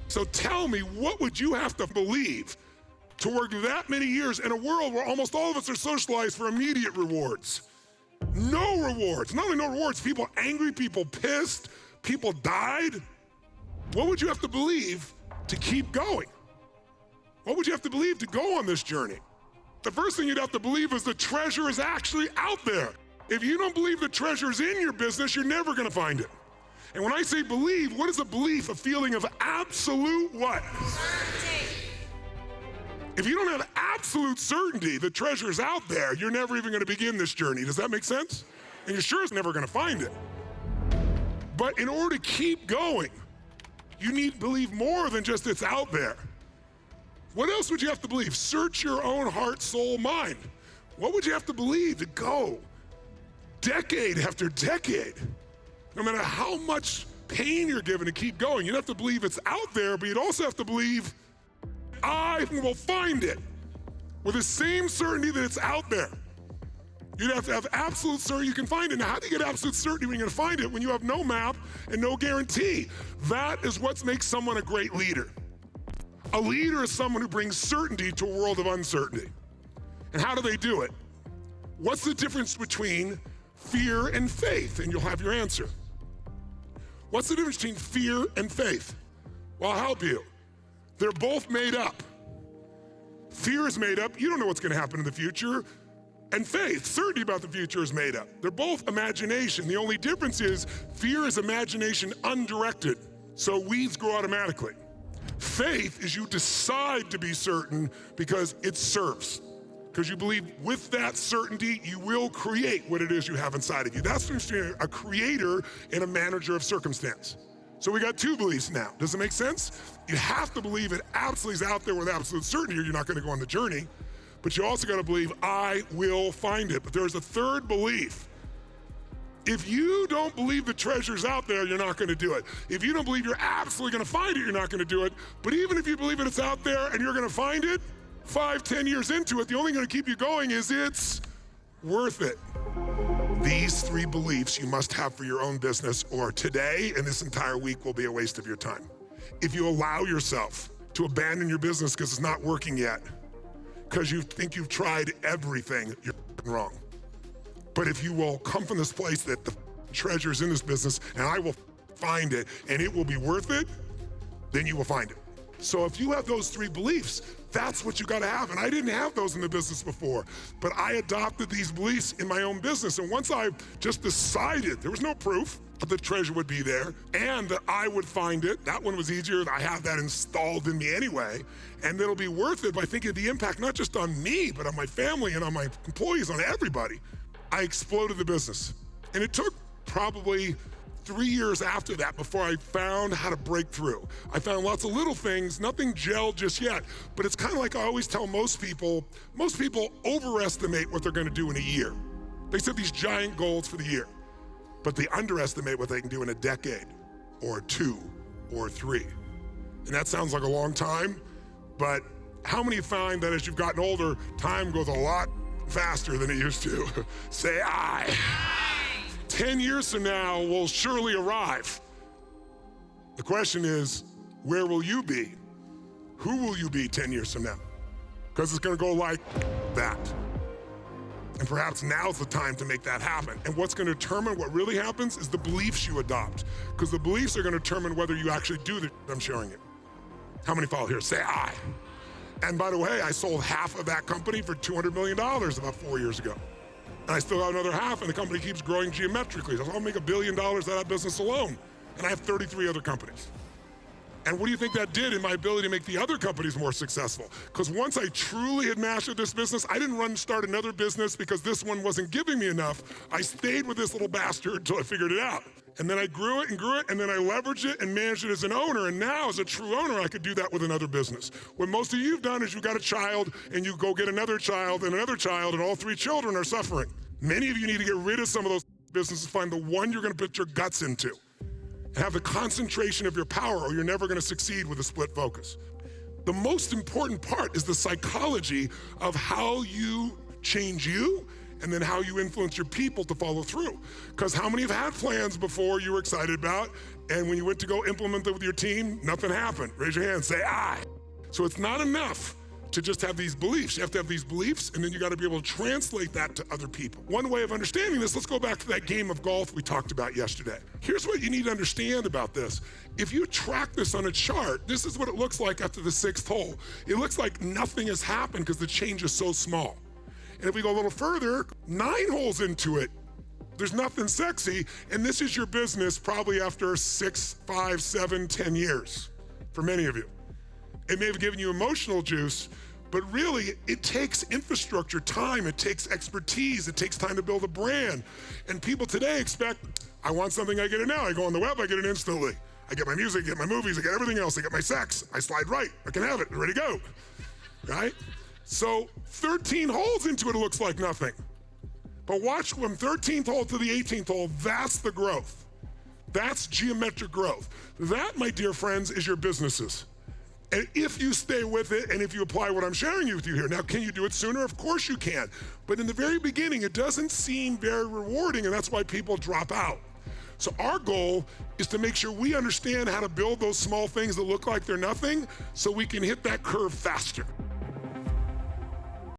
So tell me, what would you have to believe to work that many years in a world where almost all of us are socialized for immediate rewards? No rewards. Not only no rewards, people angry, people pissed, people died. What would you have to believe to keep going? What would you have to believe to go on this journey? The first thing you'd have to believe is the treasure is actually out there. If you don't believe the treasure is in your business, you're never gonna find it. And when I say believe, what is a belief? A feeling of absolute what? Certainty. If you don't have absolute certainty the treasure is out there, you're never even gonna begin this journey. Does that make sense? And you're sure it's never gonna find it. But in order to keep going, you need to believe more than just it's out there. What else would you have to believe? Search your own heart, soul, mind. What would you have to believe to go decade after decade? No matter how much pain you're given to keep going, you'd have to believe it's out there, but you'd also have to believe, I will find it with the same certainty that it's out there. You'd have to have absolute certainty you can find it. Now, how do you get absolute certainty when you're gonna find it when you have no map and no guarantee? That is what makes someone a great leader. A leader is someone who brings certainty to a world of uncertainty. And how do they do it? What's the difference between fear and faith? And you'll have your answer. What's the difference between fear and faith? Well, I'll help you. They're both made up. Fear is made up. You don't know what's gonna happen in the future. And faith, certainty about the future, is made up. They're both imagination. The only difference is fear is imagination undirected, so weeds grow automatically. Faith is you decide to be certain because it serves. Because you believe with that certainty, you will create what it is you have inside of you. That's between a creator and a manager of circumstance. So we got two beliefs now. Does it make sense? You have to believe it absolutely is out there with absolute certainty or you're not gonna go on the journey. But you also gotta believe, I will find it. But there's a third belief. If you don't believe the treasure's out there, you're not gonna do it. If you don't believe you're absolutely gonna find it, you're not gonna do it. But even if you believe it's out there and you're gonna find it, 5, 10 years into it, the only thing gonna keep you going is it's worth it. These 3 beliefs you must have for your own business, or today and this entire week will be a waste of your time. If you allow yourself to abandon your business because it's not working yet, because you think you've tried everything, you're wrong. But if you will come from this place that the treasure's in this business and I will find it and it will be worth it, then you will find it. So if you have those 3 beliefs, that's what you gotta have. And I didn't have those in the business before, but I adopted these beliefs in my own business. And once I just decided, there was no proof that the treasure would be there and that I would find it, that one was easier. I have that installed in me anyway. And it'll be worth it by thinking of the impact, not just on me, but on my family and on my employees, on everybody. I exploded the business. And it took probably 3 years after that before I found how to break through. I found lots of little things, nothing gelled just yet, but it's kind of like I always tell most people overestimate what they're gonna do in a year. They set these giant goals for the year, but they underestimate what they can do in a decade, or 2, or 3. And that sounds like a long time, but how many find that as you've gotten older, time goes a lot faster than it used to? Say aye. 10 years from now will surely arrive. The question is, where will you be? Who will you be 10 years from now? Because it's gonna go like that. And perhaps now's the time to make that happen. And what's gonna determine what really happens is the beliefs you adopt. Because the beliefs are gonna determine whether you actually do the I'm sharing it. How many follow here? Say aye. And by the way, I sold half of that company for $200 million about 4 years ago. And I still have another half, and the company keeps growing geometrically. So I'll make $1 billion out of that business alone. And I have 33 other companies. And what do you think that did in my ability to make the other companies more successful? Because once I truly had mastered this business, I didn't start another business because this one wasn't giving me enough. I stayed with this little bastard until I figured it out. And then I grew it, and then I leveraged it and managed it as an owner. And now, as a true owner, I could do that with another business. What most of you have done is you got a child, and you go get another child, and all 3 children are suffering. Many of you need to get rid of some of those businesses, find the one you're gonna put your guts into, and have the concentration of your power, or you're never gonna succeed with a split focus. The most important part is the psychology of how you change you and then how you influence your people to follow through. Because how many have had plans before you were excited about, and when you went to go implement them with your team, nothing happened? Raise your hand, say aye. So it's not enough to just have these beliefs. You have to have these beliefs, and then you got to be able to translate that to other people. One way of understanding this, let's go back to that game of golf we talked about yesterday. Here's what you need to understand about this. If you track this on a chart, this is what it looks like after the 6th hole. It looks like nothing has happened because the change is so small. And if we go a little further, 9 holes into it, there's nothing sexy, and this is your business probably after 6, 5, 7, 10 years for many of you. It may have given you emotional juice, but really it takes infrastructure, time, it takes expertise, it takes time to build a brand. And people today expect, I want something, I get it now. I go on the web, I get it instantly. I get my music, I get my movies, I get everything else, I get my sex, I slide right, I can have it, ready to go, right? So 13 holes into it, it looks like nothing. But watch from 13th hole to the 18th hole, that's the growth. That's geometric growth. That, my dear friends, is your businesses. And if you stay with it and if you apply what I'm sharing with you here, now can you do it sooner? Of course you can. But in the very beginning, it doesn't seem very rewarding, and that's why people drop out. So our goal is to make sure we understand how to build those small things that look like they're nothing so we can hit that curve faster.